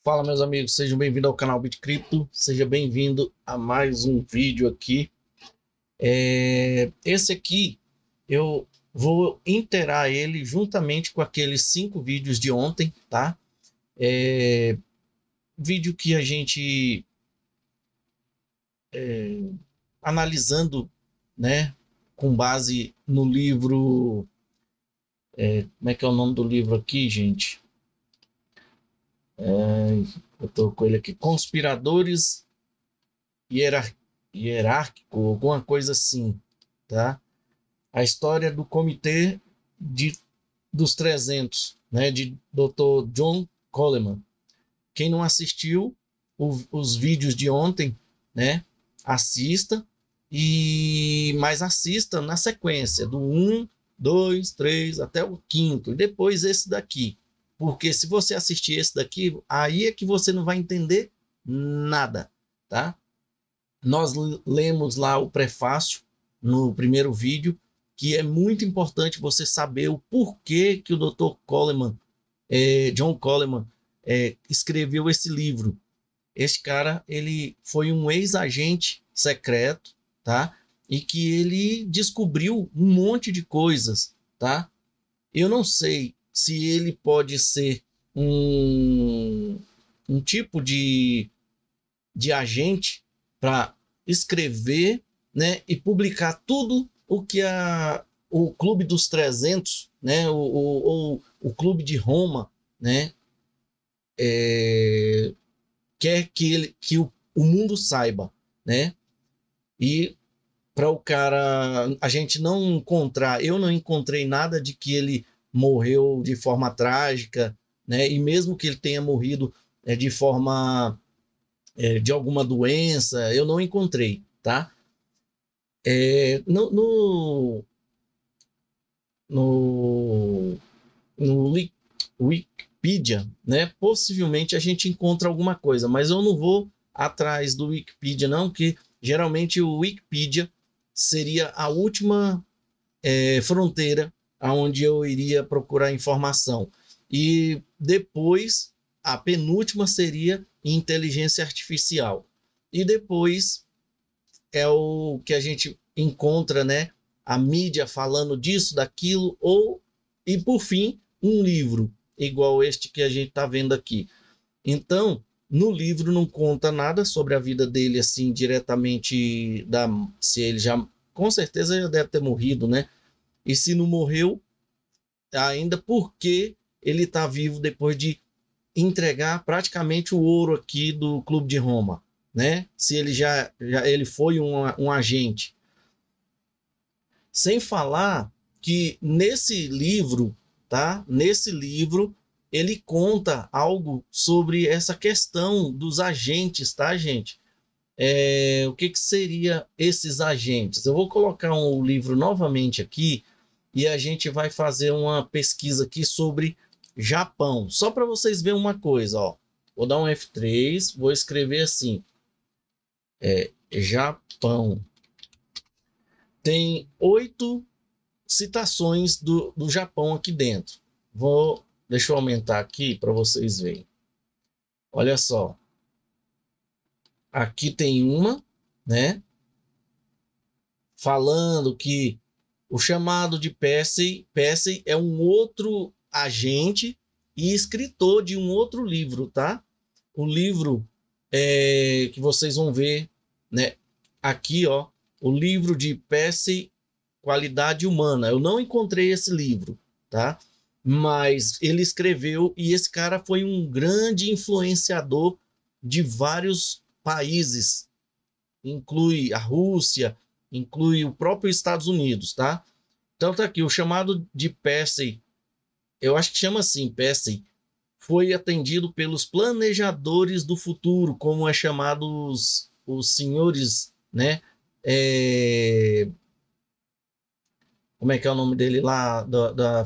Fala, meus amigos, sejam bem-vindos ao canal BitCrypto, seja bem-vindo a mais um vídeo aqui. Esse aqui eu vou inteirar ele juntamente com aqueles 5 vídeos de ontem, tá? Vídeo que a gente analisando, né, com base no livro, como é que é o nome do livro aqui, gente? Eu tô com ele aqui, Conspiradores Hierar Hierárquico, alguma coisa assim, tá? A história do Comitê de, dos 300, né, de Dr. John Coleman. Quem não assistiu os vídeos de ontem, né, assista, mas assista na sequência, do 1, 2, 3 até o quinto, e depois esse daqui. Porque se você assistir esse daqui, aí é que você não vai entender nada, tá? Nós lemos lá o prefácio no primeiro vídeo, que é muito importante você saber o porquê que o Dr. Coleman, John Coleman, escreveu esse livro. Esse cara, ele foi um ex-agente secreto, tá? E que ele descobriu um monte de coisas, tá? Eu não sei se ele pode ser um tipo de agente para escrever, né, e publicar tudo o que o Clube dos 300, né, o Clube de Roma, né, quer que o mundo saiba, né, e para o cara, a gente não encontrar, eu não encontrei nada de que ele morreu de forma trágica, né, e mesmo que ele tenha morrido de forma de alguma doença, eu não encontrei, tá? No Wikipedia, né? Possivelmente a gente encontra alguma coisa, mas eu não vou atrás do Wikipedia, não, que geralmente o Wikipedia seria a última fronteira aonde eu iria procurar informação. E depois, a penúltima seria inteligência artificial. E depois é o que a gente encontra, né? A mídia falando disso, daquilo, e por fim, um livro, igual este que a gente está vendo aqui. Então, no livro não conta nada sobre a vida dele, assim, diretamente, se ele já, com certeza já deve ter morrido, né? E se não morreu, ainda porque ele está vivo depois de entregar praticamente o ouro aqui do Clube de Roma, né? Se ele já ele foi um agente. Sem falar que nesse livro, tá? Nesse livro ele conta algo sobre essa questão dos agentes, tá, gente? O que seria esses agentes? Eu vou colocar um livro novamente aqui e a gente vai fazer uma pesquisa aqui sobre Japão. Só para vocês verem uma coisa, ó. Vou dar um F3, vou escrever assim: Japão. Tem 8 citações do Japão aqui dentro. Deixa eu aumentar aqui para vocês verem. Olha só. Aqui tem uma, né? Falando que o chamado de Percy é um outro agente e escritor de um outro livro, tá? O livro que vocês vão ver, né? Aqui, ó, o livro de Percy, Qualidade Humana. Eu não encontrei esse livro, tá? Mas ele escreveu e esse cara foi um grande influenciador de vários países, inclui a Rússia, inclui o próprio Estados Unidos, tá? Então tá aqui, o chamado de Percy, eu acho que chama assim, Percy, foi atendido pelos planejadores do futuro, como é chamado os senhores, né? Como é que é o nome dele lá, da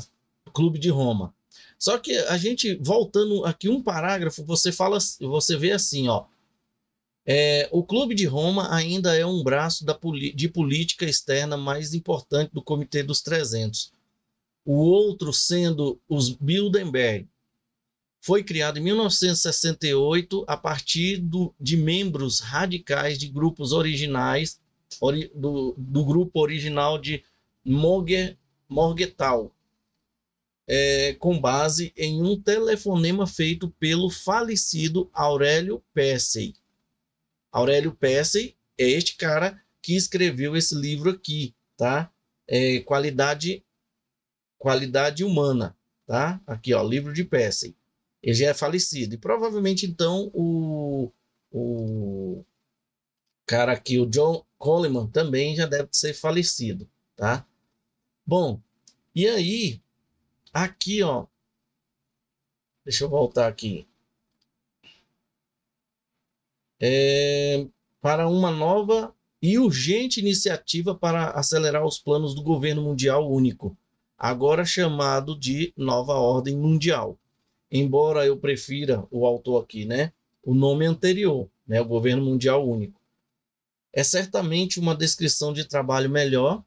Clube de Roma. Só que a gente, voltando aqui um parágrafo, você vê assim, ó, o Clube de Roma ainda é um braço de política externa mais importante do Comitê dos 300. O outro sendo os Bilderberg. foi criado em 1968 a partir de membros radicais de grupos originais, do grupo original de Morgenthau, com base em um telefonema feito pelo falecido Aurélio Persey. Aurélio Persey é este cara que escreveu esse livro aqui, tá? Qualidade Humana, tá? Aqui, ó, livro de Persey. Ele já é falecido. E provavelmente, então, o cara aqui, o John Coleman, também já deve ser falecido, tá? Bom, e aí, aqui, ó, deixa eu voltar aqui. Para uma nova e urgente iniciativa para acelerar os planos do governo mundial único, agora chamado de Nova Ordem Mundial. Embora eu prefira o autor aqui, né, o nome anterior, né, o governo mundial único. É certamente uma descrição de trabalho melhor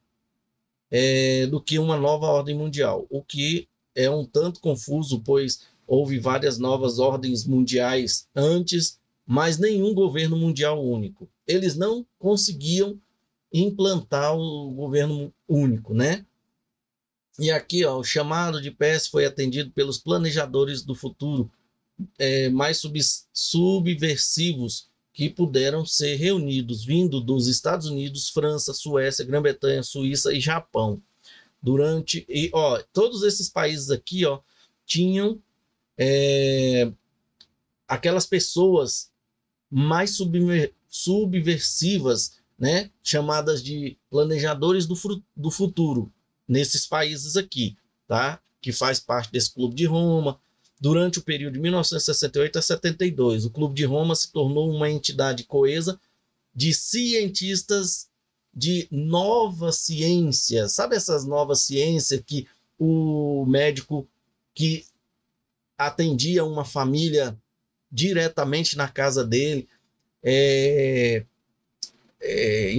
do que uma nova ordem mundial, o que é um tanto confuso, pois houve várias novas ordens mundiais antes, mas nenhum governo mundial único. Eles não conseguiam implantar o governo único, né? E aqui, ó, o chamado de Persey foi atendido pelos planejadores do futuro mais subversivos que puderam ser reunidos, vindo dos Estados Unidos, França, Suécia, Grã-Bretanha, Suíça e Japão. Todos esses países aqui, ó, tinham aquelas pessoas mais subversivas, né, chamadas de planejadores do futuro, nesses países aqui, tá? Que faz parte desse Clube de Roma. Durante o período de 1968 a 72, o Clube de Roma se tornou uma entidade coesa de cientistas de nova ciência. Sabe essas novas ciências que o médico que atendia uma família diretamente na casa dele, em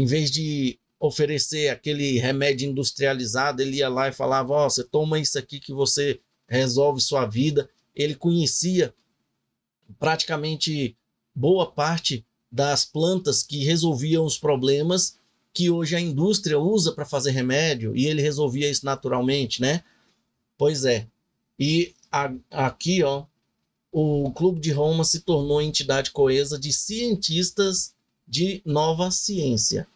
vez de oferecer aquele remédio industrializado, ele ia lá e falava, ó, você toma isso aqui que você resolve sua vida. Ele conhecia praticamente boa parte das plantas que resolviam os problemas que hoje a indústria usa para fazer remédio, e ele resolvia isso naturalmente, né? Pois é. E aqui, ó, o Clube de Roma se tornou entidade coesa de cientistas de nova ciência.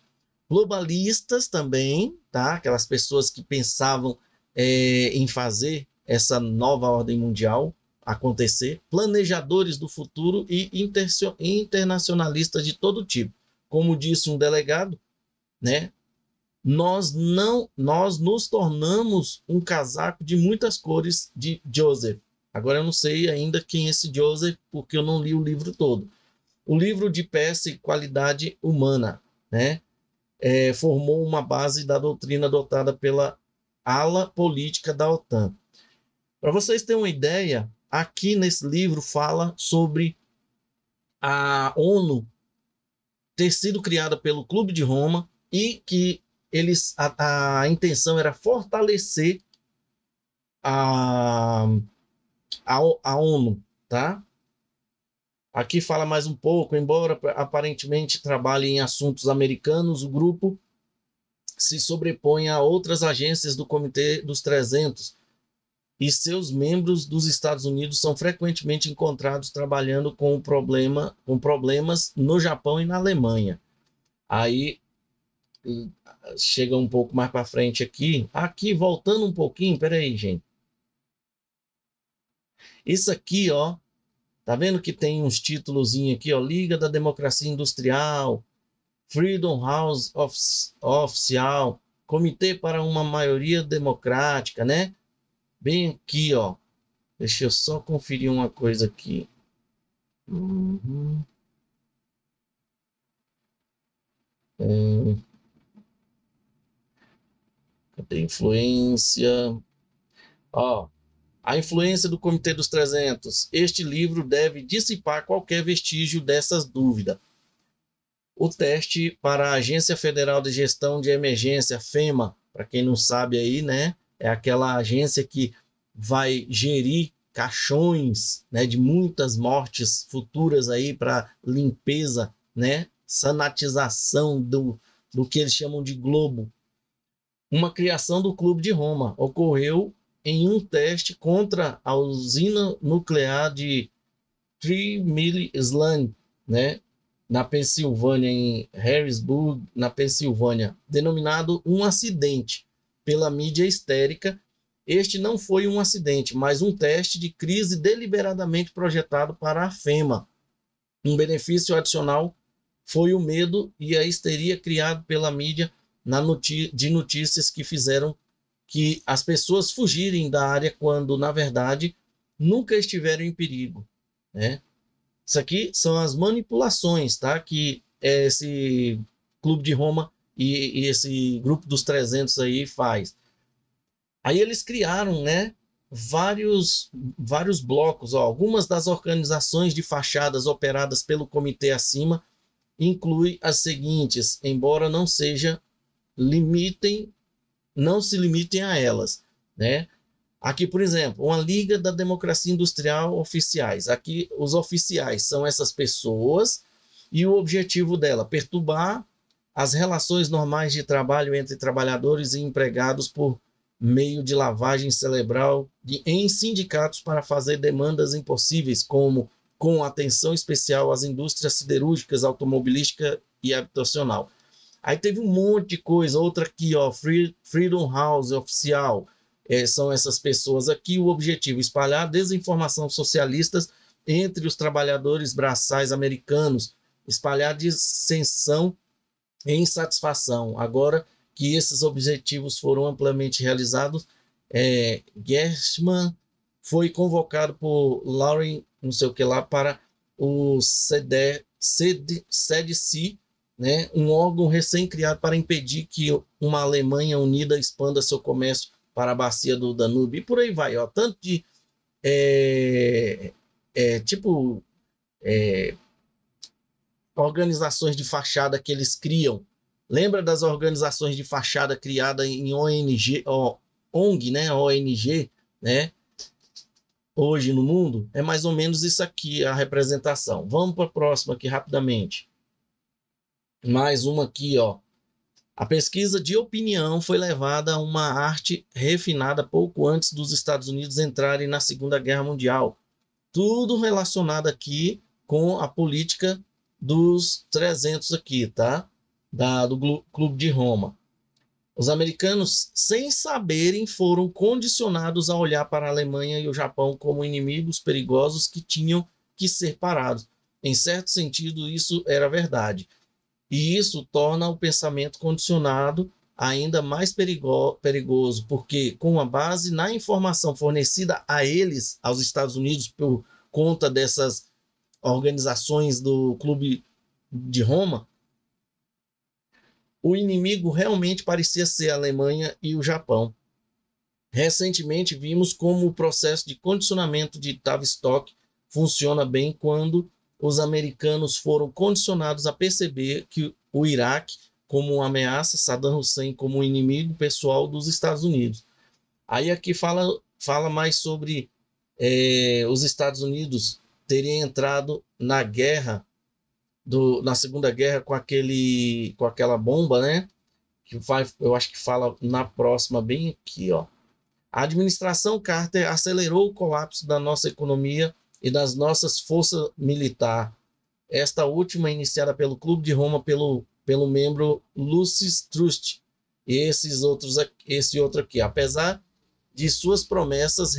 Globalistas também, tá? Aquelas pessoas que pensavam em fazer essa nova ordem mundial acontecer, planejadores do futuro e internacionalistas de todo tipo. Como disse um delegado, né? Nós nos tornamos um casaco de muitas cores de Joseph. Agora eu não sei ainda quem é esse Joseph, porque eu não li o livro todo. O livro de Persey, Qualidade Humana, né? Formou uma base da doutrina adotada pela ala política da OTAN. Para vocês terem uma ideia, aqui nesse livro fala sobre a ONU ter sido criada pelo Clube de Roma e que a intenção era fortalecer a ONU, tá? Aqui fala mais um pouco, embora aparentemente trabalhe em assuntos americanos, o grupo se sobrepõe a outras agências do Comitê dos 300 e seus membros dos Estados Unidos são frequentemente encontrados trabalhando com problemas no Japão e na Alemanha. Aí chega um pouco mais para frente aqui. Aqui, voltando um pouquinho, peraí, gente. Isso aqui, ó, tá vendo que tem uns títulozinhos aqui, ó, Liga da Democracia Industrial, Freedom House Oficial, Comitê para uma Maioria Democrática, né? Bem aqui, ó. Deixa eu só conferir uma coisa aqui. Cadê influência? Ó, a influência do Comitê dos 300. Este livro deve dissipar qualquer vestígio dessas dúvidas. O teste para a Agência Federal de Gestão de Emergência, FEMA, para quem não sabe aí, né? É aquela agência que vai gerir caixões, né, de muitas mortes futuras aí para limpeza, né, sanitização do que eles chamam de globo. Uma criação do Clube de Roma ocorreu em um teste contra a usina nuclear de 3 Mile Island, né, na Pensilvânia, em Harrisburg, na Pensilvânia, denominado um acidente pela mídia histérica. Este não foi um acidente, mas um teste de crise deliberadamente projetado para a FEMA. Um benefício adicional foi o medo e a histeria criado pela mídia de notícias que fizeram que as pessoas fugirem da área quando, na verdade, nunca estiveram em perigo, né? Isso aqui são as manipulações, tá? Que esse Clube de Roma e esse grupo dos 300 aí faz. Aí eles criaram, né, vários blocos. Ó. Algumas das organizações de fachadas operadas pelo comitê acima incluem as seguintes, embora não se limitem a elas, né? Aqui, por exemplo, uma Liga da Democracia Industrial Oficiais. Aqui, os oficiais são essas pessoas e o objetivo dela, perturbar as relações normais de trabalho entre trabalhadores e empregados por meio de lavagem cerebral em sindicatos para fazer demandas impossíveis, como com atenção especial às indústrias siderúrgicas, automobilística e habitacional. Aí teve um monte de coisa, outra aqui, ó, Freedom House oficial, são essas pessoas aqui, o objetivo, espalhar desinformação socialistas entre os trabalhadores braçais americanos, espalhar dissensão e insatisfação. Agora que esses objetivos foram amplamente realizados, Gershman foi convocado por Lauren, não sei o que lá, para o CDC, né, um órgão recém-criado para impedir que uma Alemanha unida expanda seu comércio para a bacia do Danúbio, e por aí vai, ó, tanto de organizações de fachada que eles criam. Lembra das organizações de fachada criadas em ONG, né, ONG, né, hoje no mundo? É mais ou menos isso aqui, a representação. Vamos para a próxima aqui, rapidamente. Mais uma aqui, ó. A pesquisa de opinião foi levada a uma arte refinada pouco antes dos Estados Unidos entrarem na Segunda Guerra Mundial. Tudo relacionado aqui com a política dos 300 aqui, tá? Do Clube de Roma. Os americanos, sem saberem, foram condicionados a olhar para a Alemanha e o Japão como inimigos perigosos que tinham que ser parados. Em certo sentido, isso era verdade. E isso torna o pensamento condicionado ainda mais perigoso, porque com a base na informação fornecida a eles, aos Estados Unidos, por conta dessas organizações do Clube de Roma, o inimigo realmente parecia ser a Alemanha e o Japão. Recentemente vimos como o processo de condicionamento de Tavistock funciona bem quando os americanos foram condicionados a perceber que o Iraque como uma ameaça, Saddam Hussein como um inimigo pessoal dos Estados Unidos. Aí aqui fala mais sobre os Estados Unidos terem entrado na guerra, na Segunda Guerra com aquela bomba, né? Eu acho que fala na próxima, bem aqui, ó. A administração Carter acelerou o colapso da nossa economia e das nossas forças militares. Esta última iniciada pelo Clube de Roma pelo membro Lucis Trust e esse outro aqui. Apesar de suas promessas,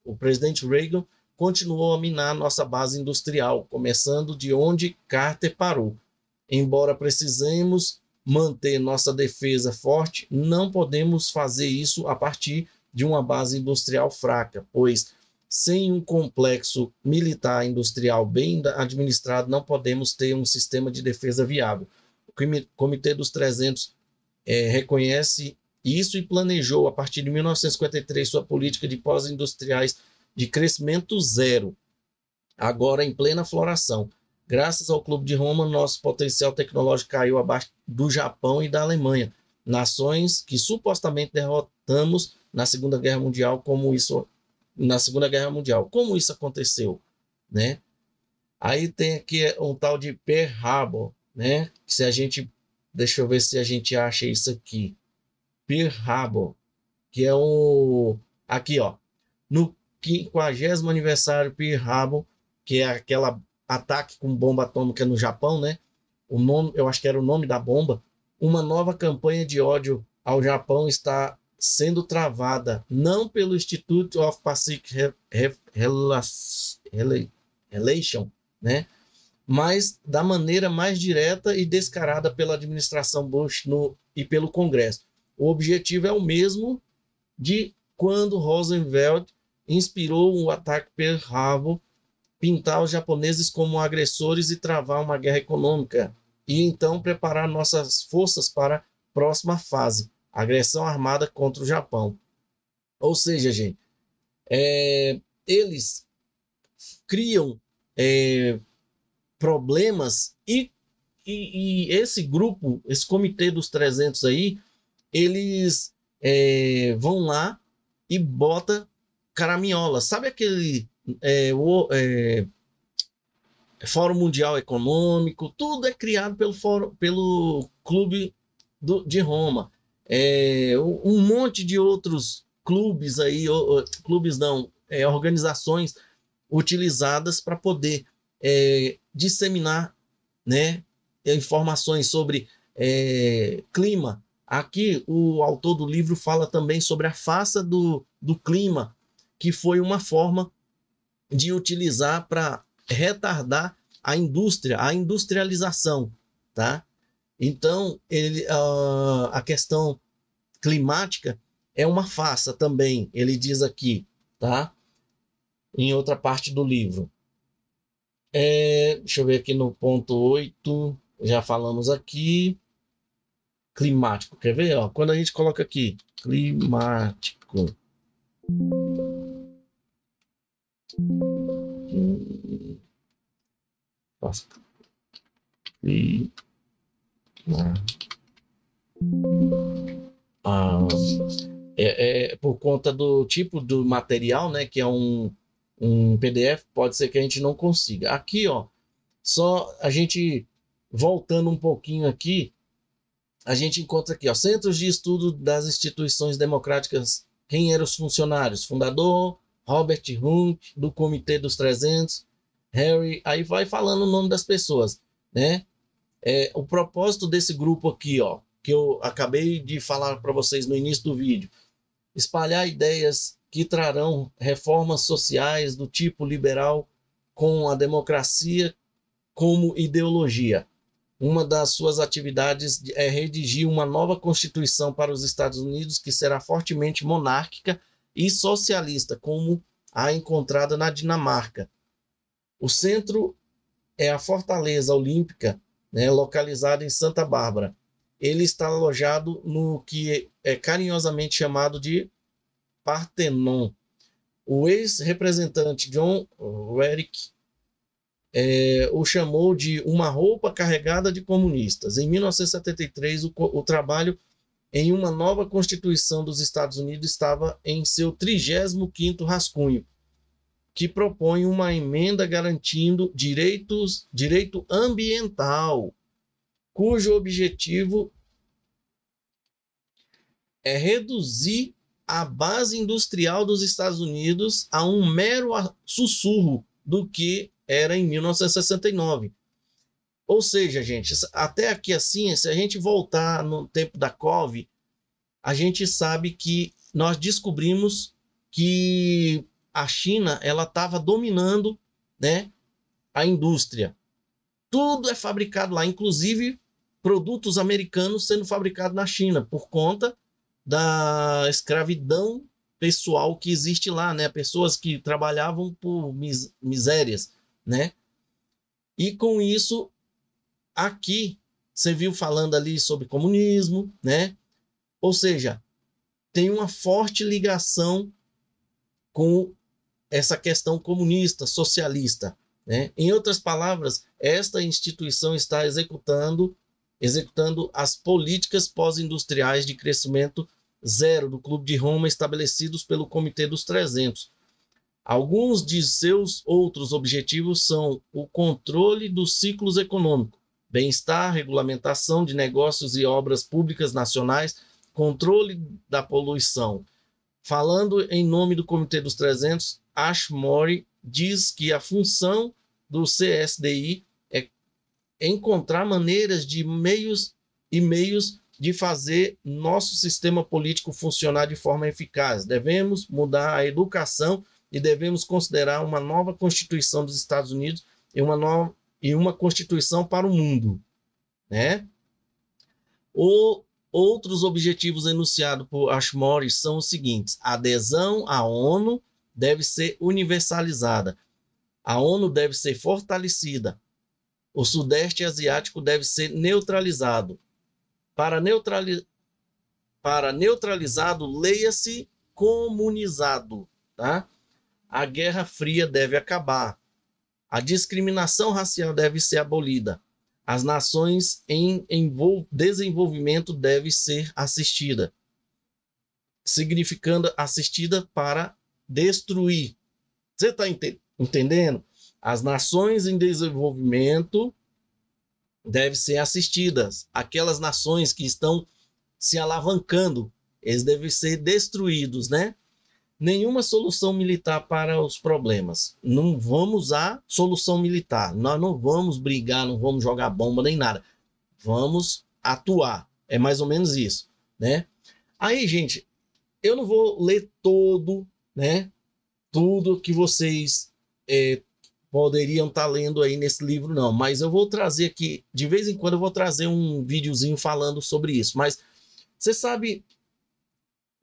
o presidente Reagan continuou a minar nossa base industrial, começando de onde Carter parou. Embora precisemos manter nossa defesa forte, não podemos fazer isso a partir de uma base industrial fraca, pois sem um complexo militar industrial bem administrado, não podemos ter um sistema de defesa viável. O Comitê dos 300 reconhece isso e planejou, a partir de 1953, sua política de pós-industriais de crescimento zero, agora em plena floração. Graças ao Clube de Roma, nosso potencial tecnológico caiu abaixo do Japão e da Alemanha, nações que supostamente derrotamos na Segunda Guerra Mundial, como isso na Segunda Guerra Mundial. Como isso aconteceu, né? Aí tem aqui um tal de Pearl Harbor, né? Se a gente, deixa eu ver se a gente acha isso aqui. Pearl Harbor, que é aqui, ó, no 50º aniversário Pearl Harbor, que é aquela ataque com bomba atômica no Japão, né? O nome, eu acho que era o nome da bomba. Uma nova campanha de ódio ao Japão está sendo travada, não pelo Institute of Pacific Relations, né? Mas da maneira mais direta e descarada pela administração Bush e pelo Congresso. O objetivo é o mesmo de quando Roosevelt inspirou o ataque Pearl Harbor, pintar os japoneses como agressores e travar uma guerra econômica, e então preparar nossas forças para a próxima fase, agressão armada contra o Japão. Ou seja, gente, eles criam problemas e esse grupo, esse comitê dos 300 aí, eles vão lá e bota caraminhola. Sabe aquele Fórum Mundial Econômico? Tudo é criado pelo Clube de Roma. Um monte de outros clubes aí, clubes não, organizações utilizadas para poder disseminar, né, informações sobre clima. Aqui o autor do livro fala também sobre a farsa do clima, que foi uma forma de utilizar para retardar a indústria, a industrialização, tá? Então, a questão climática é uma farsa também, ele diz aqui, tá? Em outra parte do livro. Deixa eu ver aqui no ponto 8, já falamos aqui. Climático, quer ver? Ó, quando a gente coloca aqui, climático. Nossa. Por conta do tipo do material, né, que é um PDF, pode ser que a gente não consiga. Aqui, ó, só a gente voltando um pouquinho aqui, a gente encontra aqui, ó, Centros de Estudo das Instituições Democráticas. Quem eram os funcionários? Fundador, Robert Hunt, do Comitê dos 300, Harry, aí vai falando o nome das pessoas, né? O propósito desse grupo aqui, ó, que eu acabei de falar para vocês no início do vídeo, espalhar ideias que trarão reformas sociais do tipo liberal com a democracia como ideologia. Uma das suas atividades é redigir uma nova Constituição para os Estados Unidos que será fortemente monárquica e socialista, como a encontrada na Dinamarca. O centro é a Fortaleza Olímpica, né, localizada em Santa Bárbara. Ele está alojado no que é carinhosamente chamado de Partenon. O ex-representante John Werrick o chamou de uma roupa carregada de comunistas. Em 1973, o trabalho em uma nova Constituição dos Estados Unidos estava em seu 35º rascunho, que propõe uma emenda garantindo direito ambiental, cujo objetivo é reduzir a base industrial dos Estados Unidos a um mero sussurro do que era em 1969. Ou seja, gente, até aqui assim, se a gente voltar no tempo da COVID, a gente sabe que nós descobrimos que a China ela estava dominando, né, a indústria. Tudo é fabricado lá, inclusive produtos americanos sendo fabricados na China, por conta da escravidão pessoal que existe lá, né? Pessoas que trabalhavam por misérias, né? E com isso, aqui, você viu falando ali sobre comunismo, né? Ou seja, tem uma forte ligação com essa questão comunista, socialista, né? Em outras palavras, esta instituição está executando as políticas pós-industriais de crescimento zero do Clube de Roma estabelecidos pelo Comitê dos 300. Alguns de seus outros objetivos são o controle dos ciclos econômicos, bem-estar, regulamentação de negócios e obras públicas nacionais, controle da poluição. Falando em nome do Comitê dos 300, Ashmore diz que a função do CSDI é encontrar maneiras de meios de fazer nosso sistema político funcionar de forma eficaz. Devemos mudar a educação e devemos considerar uma nova Constituição dos Estados Unidos e uma Constituição para o mundo, né? Outros objetivos enunciados por Ashmore são os seguintes: a adesão à ONU deve ser universalizada, a ONU deve ser fortalecida, o Sudeste Asiático deve ser neutralizado. Para neutralizado, leia-se comunizado, tá? A Guerra Fria deve acabar. A discriminação racial deve ser abolida. As nações em desenvolvimento devem ser assistidas, significando assistida para destruir. Você está entendendo? As nações em desenvolvimento devem ser assistidas. Aquelas nações que estão se alavancando, eles devem ser destruídos, né? Nenhuma solução militar para os problemas. Não vamos usar solução militar. Nós não vamos brigar, não vamos jogar bomba nem nada. Vamos atuar. É mais ou menos isso, né? Aí, gente, eu não vou ler todo, né? Tudo que vocês poderiam estar lendo aí nesse livro, não. Mas eu vou trazer aqui, de vez em quando eu vou trazer um videozinho falando sobre isso. Mas você sabe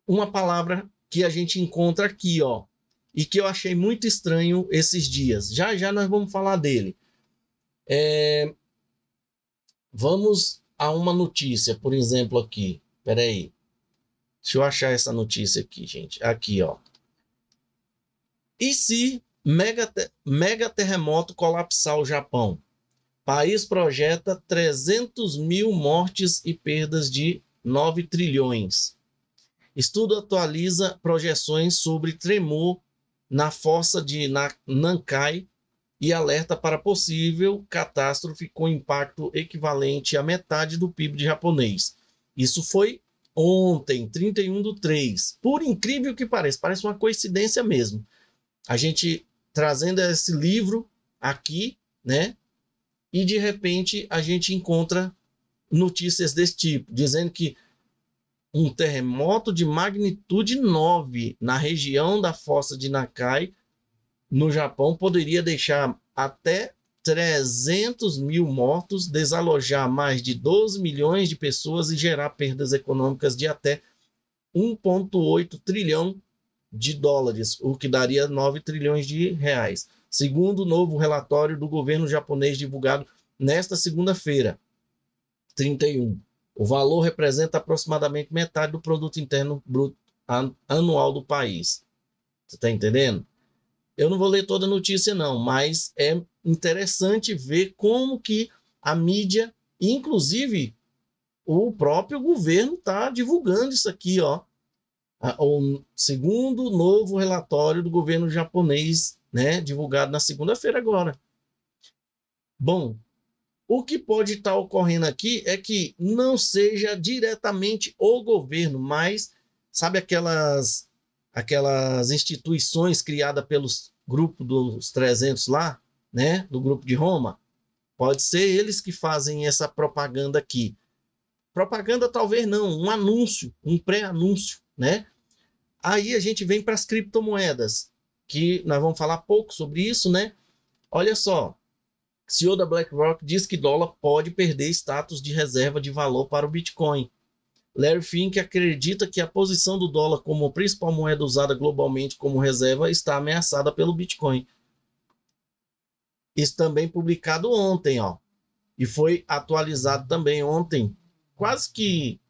uma palavra que a gente encontra aqui, ó, e que eu achei muito estranho esses dias. Já já nós vamos falar dele. Vamos a uma notícia, por exemplo, aqui. Espera aí. Deixa eu achar essa notícia aqui, gente. Aqui, ó. E se mega terremoto colapsar o Japão? País projeta 300 mil mortes e perdas de 9 trilhões. Estudo atualiza projeções sobre tremor na fossa de Nankai e alerta para possível catástrofe com impacto equivalente à metade do PIB japonês. Isso foi ontem, 31/3. Por incrível que pareça, parece uma coincidência mesmo. A gente trazendo esse livro aqui, né? E de repente a gente encontra notícias desse tipo, dizendo que um terremoto de magnitude 9 na região da fossa de Nankai, no Japão, poderia deixar até 300 mil mortos, desalojar mais de 12 milhões de pessoas e gerar perdas econômicas de até 1,8 trilhão de dólares, o que daria 9 trilhões de reais, segundo o novo relatório do governo japonês divulgado nesta segunda-feira, 31. O valor representa aproximadamente metade do produto interno bruto anual do país. Você está entendendo? Eu não vou ler toda a notícia, não, mas é interessante ver como que a mídia, inclusive o próprio governo, está divulgando isso aqui, ó. O segundo novo relatório do governo japonês, né, divulgado na segunda-feira agora. Bom, o que pode estar ocorrendo aqui é que não seja diretamente o governo, mas, sabe aquelas instituições criadas pelos grupos dos 300 lá, né, do grupo de Roma? Pode ser eles que fazem essa propaganda aqui. Propaganda talvez não, um anúncio, um pré-anúncio, né? Aí a gente vem para as criptomoedas, que nós vamos falar pouco sobre isso, né? Olha só. CEO da BlackRock diz que dólar pode perder status de reserva de valor para o Bitcoin. Larry Fink acredita que a posição do dólar como principal moeda usada globalmente como reserva está ameaçada pelo Bitcoin. Isso também publicado ontem, ó. E foi atualizado também ontem, quase que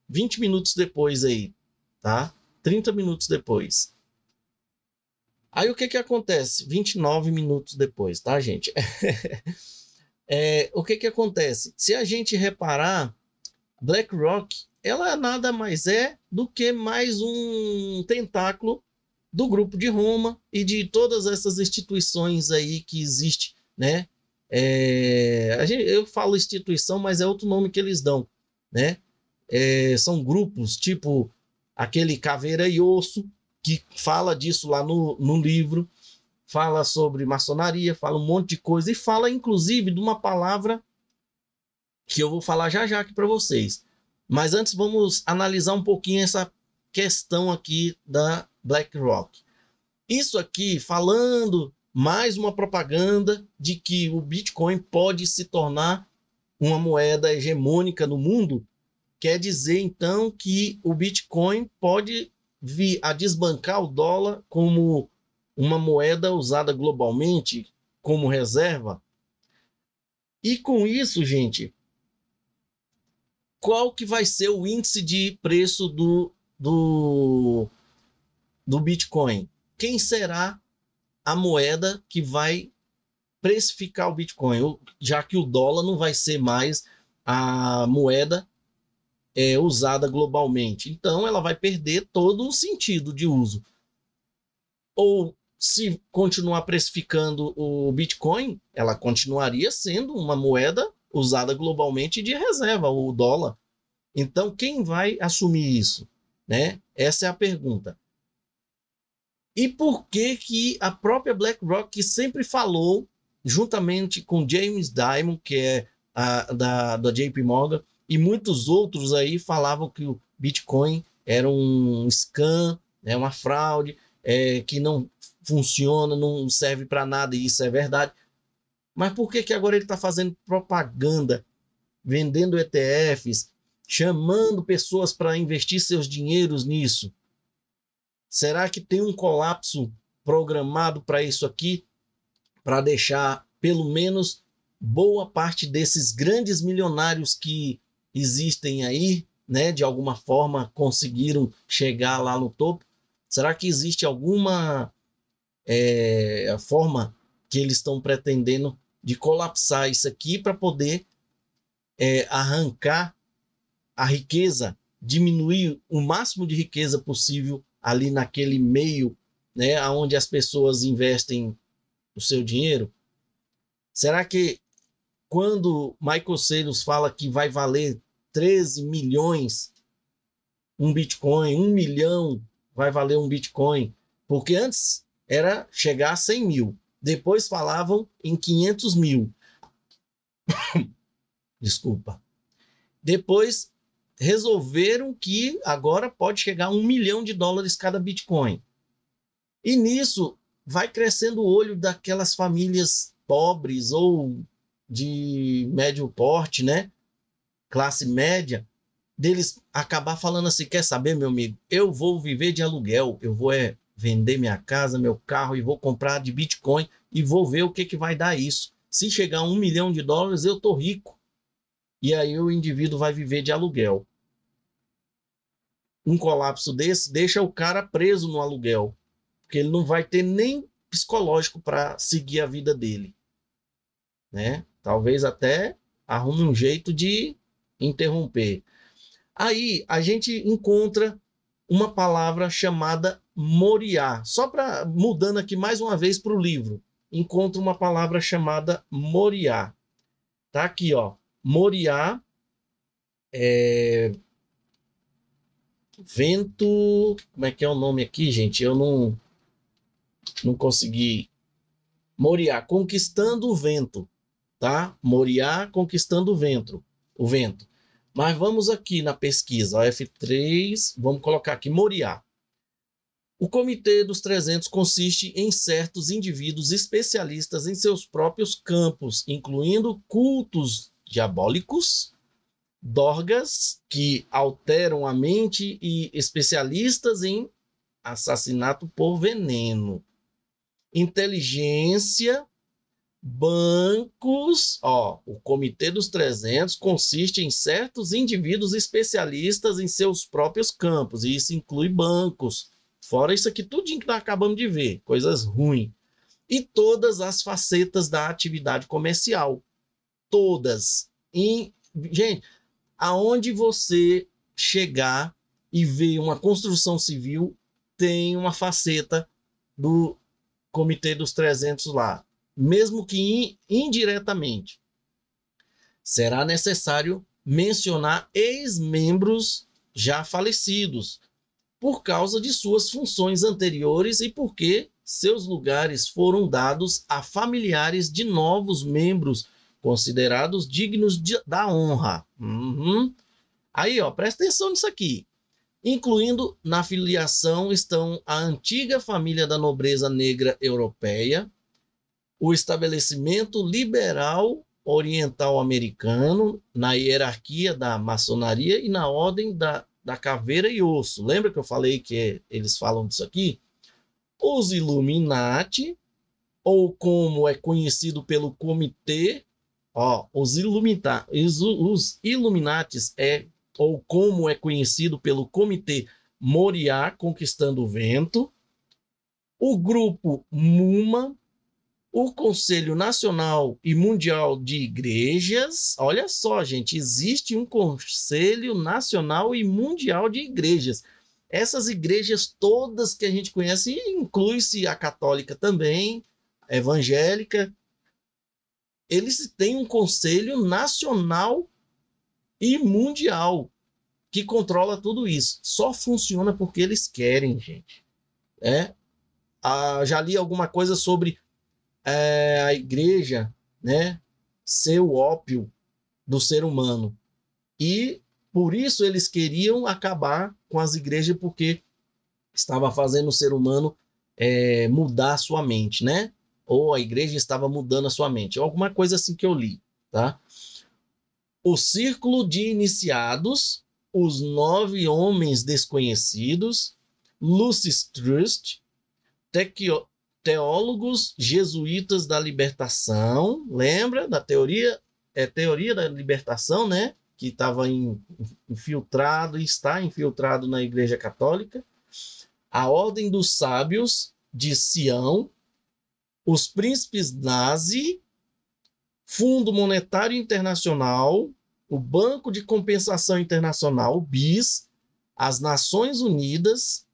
20 minutos depois aí, tá? 30 minutos depois. Aí o que acontece? 29 minutos depois, tá, gente? O que acontece? Se a gente reparar, BlackRock, ela nada mais é do que mais um tentáculo do Grupo de Roma e de todas essas instituições aí que existem, né? Eu falo instituição, mas é outro nome que eles dão, né? São grupos, tipo aquele Caveira e Osso, que fala disso lá no livro, fala sobre maçonaria, fala um monte de coisa, e fala inclusive de uma palavra que eu vou falar já já aqui para vocês. Mas antes vamos analisar um pouquinho essa questão aqui da BlackRock. Isso aqui falando mais uma propaganda de que o Bitcoin pode se tornar uma moeda hegemônica no mundo, quer dizer então que o Bitcoin pode vir a desbancar o dólar como uma moeda usada globalmente como reserva. E com isso, gente, qual que vai ser o índice de preço do Bitcoin? Quem será a moeda que vai precificar o Bitcoin? Já que o dólar não vai ser mais a moeda usada globalmente. Então, ela vai perder todo o sentido de uso. Ou, se continuar precificando o Bitcoin, ela continuaria sendo uma moeda usada globalmente de reserva, o dólar. Então, quem vai assumir isso? Né? Essa é a pergunta. E por que que a própria BlackRock, que sempre falou, juntamente com James Dimon, que é da JP Morgan, e muitos outros aí falavam que o Bitcoin era um scam, né, uma fraude, que não funciona, não serve para nada, e isso é verdade. Mas por que que agora ele está fazendo propaganda, vendendo ETFs, chamando pessoas para investir seus dinheiros nisso? Será que tem um colapso programado para isso aqui? Para deixar, pelo menos, boa parte desses grandes milionários que existem aí, né, de alguma forma conseguiram chegar lá no topo? Será que existe alguma forma que eles estão pretendendo de colapsar isso aqui para poder arrancar a riqueza, diminuir o máximo de riqueza possível ali naquele meio, né, onde as pessoas investem o seu dinheiro? Será que quando Michael Saylor fala que vai valer 13 milhões um Bitcoin, 1 milhão vai valer um Bitcoin? Porque antes era chegar a 100 mil, depois falavam em 500 mil. Desculpa. Depois resolveram que agora pode chegar a $1 milhão cada Bitcoin. E nisso vai crescendo o olho daquelas famílias pobres ou de médio porte, né? Classe média, deles acabar falando assim: quer saber, meu amigo, eu vou viver de aluguel, eu vou vender minha casa, meu carro e vou comprar de Bitcoin e vou ver o que vai dar isso. Se chegar a $1 milhão, eu tô rico. E aí o indivíduo vai viver de aluguel. Um colapso desse deixa o cara preso no aluguel, porque ele não vai ter nem psicológico para seguir a vida dele, né? Talvez até arrume um jeito de interromper. Aí a gente encontra uma palavra chamada Moriá. Só para mudando aqui mais uma vez para o livro, encontra uma palavra chamada Moriá. Tá aqui, ó. Moriá vento. Como é que é o nome aqui, gente? Eu não consegui. Moriá, conquistando o vento, tá? Moriá, conquistando o vento. Mas vamos aqui na pesquisa, ó, F3, vamos colocar aqui Moriá. O Comitê dos 300 consiste em certos indivíduos especialistas em seus próprios campos, incluindo cultos diabólicos, dorgas que alteram a mente e especialistas em assassinato por veneno, inteligência, bancos. Ó, o Comitê dos 300 consiste em certos indivíduos especialistas em seus próprios campos, e isso inclui bancos, fora isso aqui tudinho que nós acabamos de ver, coisas ruins, e todas as facetas da atividade comercial, todas. Gente, aonde você chegar e ver uma construção civil, tem uma faceta do Comitê dos 300 lá, mesmo que indiretamente. Será necessário mencionar ex-membros já falecidos, por causa de suas funções anteriores e porque seus lugares foram dados a familiares de novos membros considerados dignos da honra. Aí, ó, presta atenção nisso aqui. Incluindo na filiação estão a antiga família da nobreza negra europeia, o estabelecimento liberal oriental americano, na hierarquia da maçonaria e na ordem da caveira e osso. Lembra que eu falei que eles falam disso aqui? Os Illuminati, ou como é conhecido pelo comitê, ó, os Illuminatis ou como é conhecido pelo comitê Moriá Conquistando o Vento, o grupo MUMA, o Conselho Nacional e Mundial de Igrejas. Olha só, gente, existe um Conselho Nacional e Mundial de Igrejas. Essas igrejas todas que a gente conhece, inclui-se a católica também, a evangélica, eles têm um Conselho Nacional e Mundial que controla tudo isso. Só funciona porque eles querem, gente. Já li alguma coisa sobre a igreja, né, ser o ópio do ser humano. E por isso eles queriam acabar com as igrejas, porque estava fazendo o ser humano mudar a sua mente, né? Ou a igreja estava mudando a sua mente. Alguma coisa assim que eu li, tá? O Círculo de Iniciados, os 9 Homens Desconhecidos, Lucis Trust, Teólogos Jesuítas da Libertação, lembra da teoria da libertação, né? Que estava infiltrado e está infiltrado na Igreja Católica, a Ordem dos Sábios de Sião, os Príncipes Nazi, Fundo Monetário Internacional, o Banco de Compensação Internacional, o BIS, as Nações Unidas,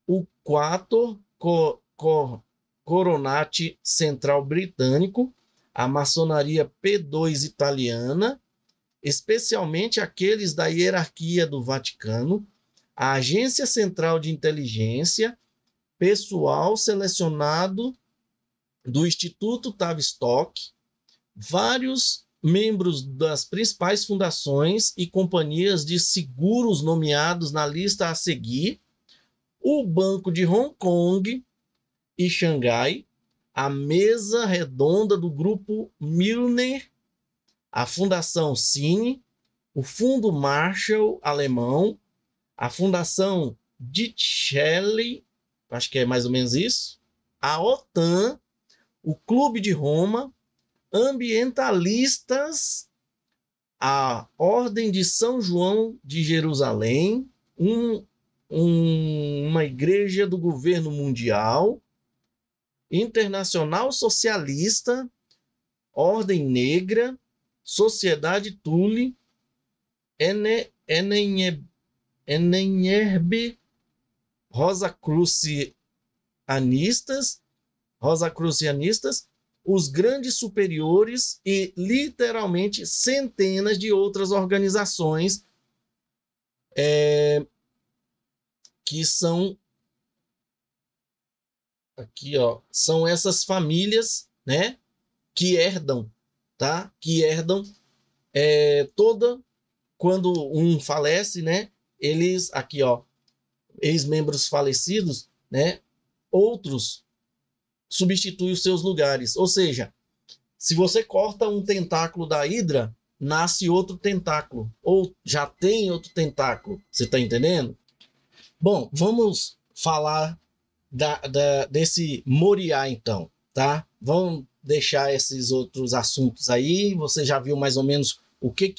o Quator Coronati Central Britânico, a maçonaria P2 italiana, especialmente aqueles da hierarquia do Vaticano, a Agência Central de Inteligência, pessoal selecionado do Instituto Tavistock, vários membros das principais fundações e companhias de seguros nomeados na lista a seguir, o Banco de Hong Kong e Xangai, a mesa redonda do Grupo Milner, a Fundação Cine, o Fundo Marshall alemão, a Fundação Dietschel, acho que é mais ou menos isso, a OTAN, o Clube de Roma, ambientalistas, a Ordem de São João de Jerusalém, uma igreja do governo mundial, Internacional Socialista, Ordem Negra, Sociedade Thule, Enenherbe, Rosacrucianistas, os grandes superiores e literalmente centenas de outras organizações que são aqui, ó, são essas famílias, né, que herdam, tá? Que herdam toda, quando um falece, né? Eles aqui, ó, ex-membros falecidos, né? Outros substituem os seus lugares. Ou seja, se você corta um tentáculo da hidra, nasce outro tentáculo, ou já tem outro tentáculo. Você tá entendendo? Bom, vamos falar desse Moriá, então, tá? Vamos deixar esses outros assuntos aí. Você já viu mais ou menos o que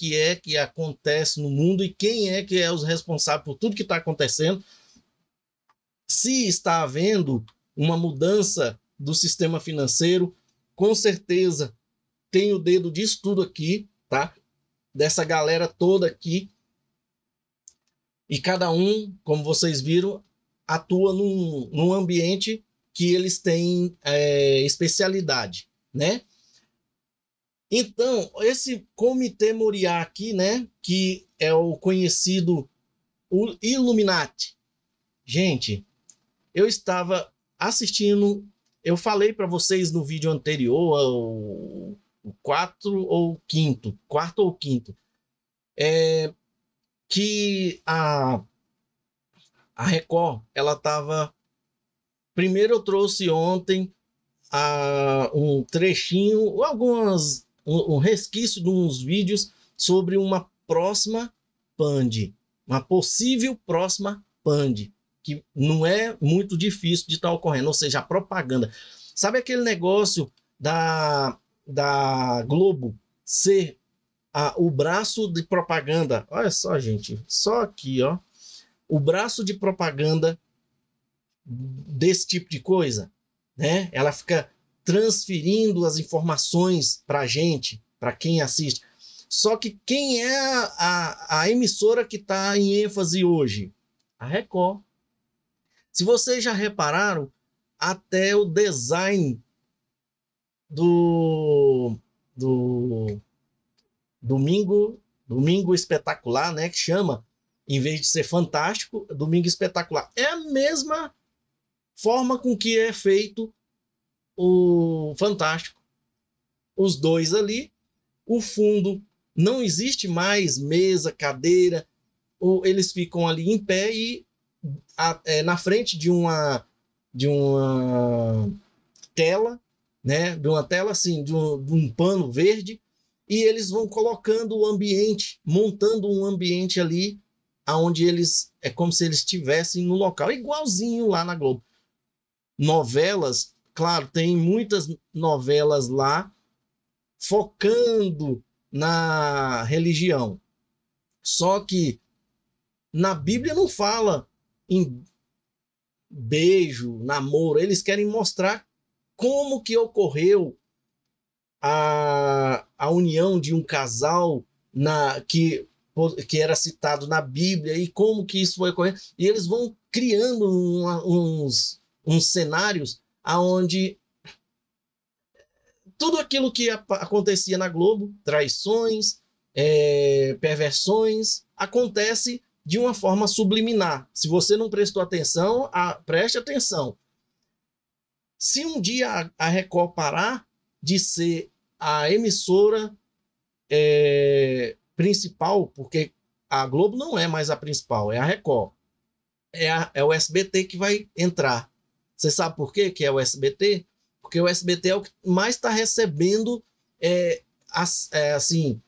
acontece no mundo e quem é que é os responsáveis por tudo que está acontecendo. Se está havendo uma mudança do sistema financeiro, com certeza tem o dedo disso tudo aqui, tá? Dessa galera toda aqui. E cada um, como vocês viram, atua num ambiente que eles têm especialidade, né? Então, esse Comitê Moriá aqui, né, que é o conhecido o Illuminati. Gente, eu estava assistindo, eu falei para vocês no vídeo anterior, o quarto ou quinto, que a Record, ela estava... Primeiro eu trouxe ontem um trechinho, um resquício de uns vídeos sobre uma próxima Band, uma possível próxima Band, que não é muito difícil de estar ocorrendo, ou seja, a propaganda. Sabe aquele negócio da Globo ser o braço de propaganda? Olha só, gente, só aqui, ó, o braço de propaganda desse tipo de coisa, né? Ela fica transferindo as informações para a gente, para quem assiste. Só que quem é a emissora que está em ênfase hoje? A Record. Se vocês já repararam, até o design do Domingo Espetacular, né, que chama, em vez de ser Fantástico, Domingo Espetacular, é a mesma forma com que é feito o Fantástico. Os dois ali, o fundo, não existe mais mesa, cadeira, eles ficam ali em pé e na frente de uma tela, né, de uma tela assim, de um pano verde, e eles vão colocando o ambiente, montando um ambiente ali, aonde eles, é como se eles estivessem no local, igualzinho lá na Globo. Novelas, claro, tem muitas novelas lá focando na religião. Só que na Bíblia não fala em beijo, namoro. Eles querem mostrar como que ocorreu a união de um casal que era citado na Bíblia e como que isso foi ocorrer. E eles vão criando uns cenários aonde tudo aquilo que acontecia na Globo, traições, perversões, acontece de uma forma subliminar. Se você não prestou atenção, preste atenção. Se um dia a Record parar de ser a emissora principal, porque a Globo não é mais a principal, é a Record. É o SBT que vai entrar. Você sabe por quê que é o SBT? Porque o SBT é o que mais está recebendo assim,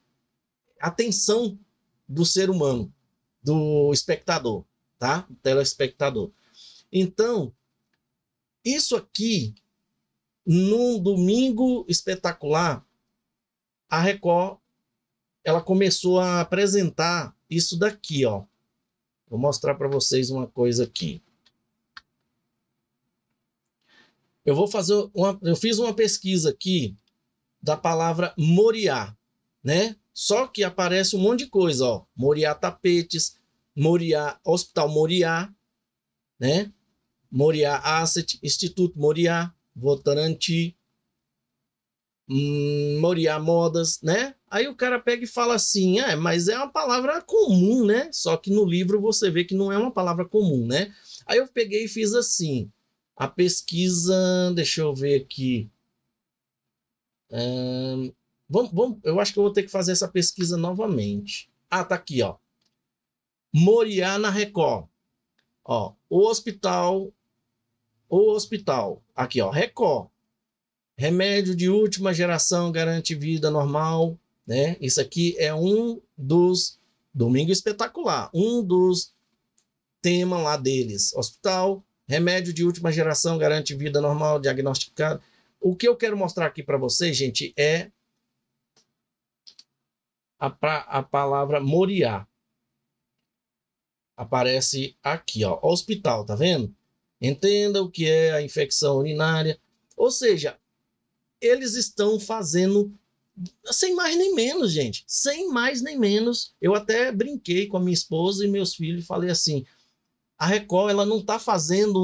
atenção do ser humano, do espectador, tá? Do telespectador. Então, isso aqui, num Domingo Espetacular, a Record, ela começou a apresentar isso daqui, ó. Vou mostrar para vocês uma coisa aqui. Eu fiz uma pesquisa aqui da palavra Moriá, né? Só que aparece um monte de coisa, ó. Moriá Tapetes, Moriá, Hospital Moriá, né? Moriá Asset, Instituto Moriá, Votorantim, Moriá Modas, né? Aí o cara pega e fala assim, mas é uma palavra comum, né? Só que no livro você vê que não é uma palavra comum, né? Aí eu peguei e fiz assim, a pesquisa, deixa eu ver aqui. Eu acho que eu vou ter que fazer essa pesquisa novamente. Tá aqui, ó. Moriá na Record. Ó, o hospital. Aqui, ó, Record. Remédio de última geração garante vida normal, né? Isso aqui é um dos Domingo Espetacular, um dos temas lá deles. Hospital, remédio de última geração garante vida normal, diagnosticado. O que eu quero mostrar aqui para vocês, gente, é a palavra Moriá. Aparece aqui, ó, hospital, tá vendo? Entenda o que é a infecção urinária. Ou seja, eles estão fazendo sem mais nem menos, gente. Sem mais nem menos. Eu até brinquei com a minha esposa e meus filhos e falei assim, a Record ela não está fazendo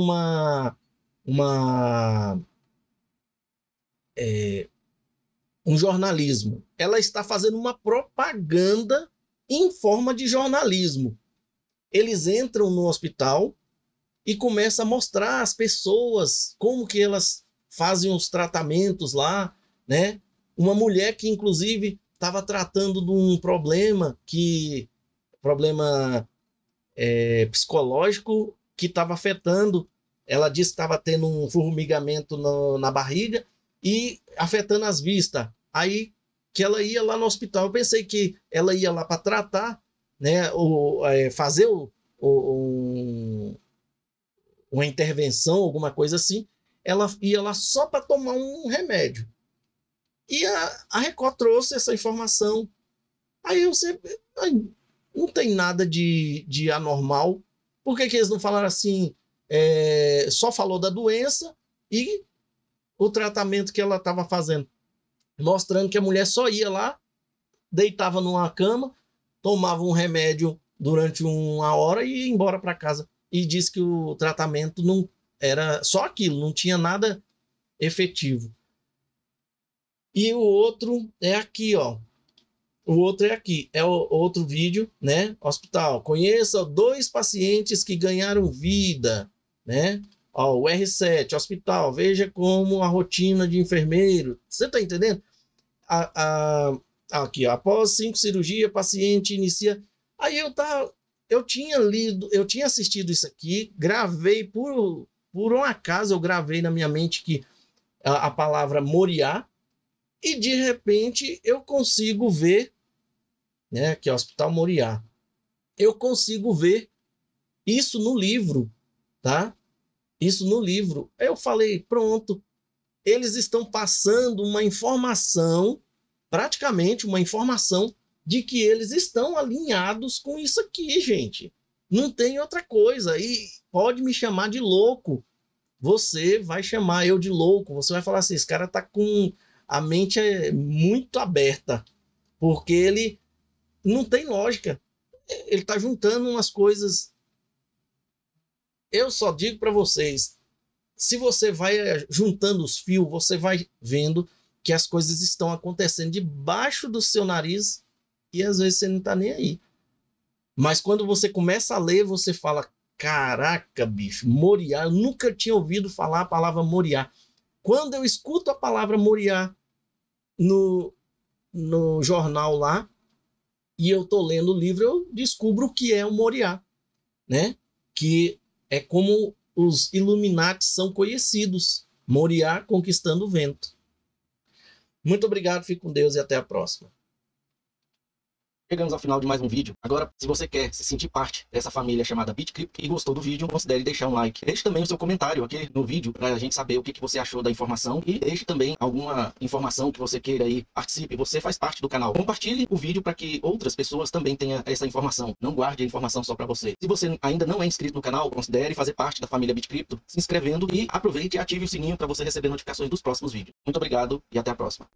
um jornalismo, ela está fazendo uma propaganda em forma de jornalismo. Eles entram no hospital e começam a mostrar às pessoas como que elas fazem os tratamentos lá, né? Uma mulher que, inclusive, estava tratando de um problema psicológico que estava afetando. Ela disse que estava tendo um formigamento na barriga e afetando as vistas. Aí que ela ia lá no hospital. Eu pensei que ela ia lá para tratar, né? Fazer uma intervenção, alguma coisa assim. Ela ia lá só para tomar um remédio. E a Record trouxe essa informação. Aí não tem nada de anormal. Por que eles não falaram assim? Só falou da doença e o tratamento que ela estava fazendo. Mostrando que a mulher só ia lá, deitava numa cama, tomava um remédio durante 1 hora e ia embora para casa. E disse que o tratamento não era só aquilo, não tinha nada efetivo. E o outro é aqui, ó. O outro é aqui, é o outro vídeo, né? Hospital. Conheça 2 pacientes que ganharam vida, né? Ó, o R7, hospital. Veja como a rotina de enfermeiro. Você tá entendendo? Aqui, ó, após 5 cirurgias, paciente inicia. Aí eu tinha lido, eu tinha assistido isso aqui, gravei por um acaso, eu gravei na minha mente que a palavra Moriá, e de repente eu consigo ver, né, que é o Hospital Moriá. Eu consigo ver isso no livro, tá? Isso no livro. Eu falei, pronto, eles estão passando uma informação, praticamente uma informação de que eles estão alinhados com isso aqui, gente. Não tem outra coisa. E pode me chamar de louco. Você vai chamar eu de louco. Você vai falar assim, esse cara tá com a mente muito aberta, porque ele não tem lógica. Ele tá juntando umas coisas. Eu só digo para vocês, se você vai juntando os fios, você vai vendo que as coisas estão acontecendo debaixo do seu nariz e às vezes você não tá nem aí. Mas quando você começa a ler, você fala, caraca, bicho, Moriá, eu nunca tinha ouvido falar a palavra Moriá. Quando eu escuto a palavra Moriá no jornal lá, e eu tô lendo o livro, eu descubro o que é o Moriá, né? Que é como os Illuminati são conhecidos. Moriá conquistando o vento. Muito obrigado, fique com Deus e até a próxima. Chegamos ao final de mais um vídeo. Agora, se você quer se sentir parte dessa família chamada BitCrypto e gostou do vídeo, considere deixar um like. Deixe também o seu comentário aqui no vídeo para a gente saber o que você achou da informação e deixe também alguma informação que você queira aí, participe. Você faz parte do canal. Compartilhe o vídeo para que outras pessoas também tenham essa informação. Não guarde a informação só para você. Se você ainda não é inscrito no canal, considere fazer parte da família BitCrypto, se inscrevendo e aproveite e ative o sininho para você receber notificações dos próximos vídeos. Muito obrigado e até a próxima.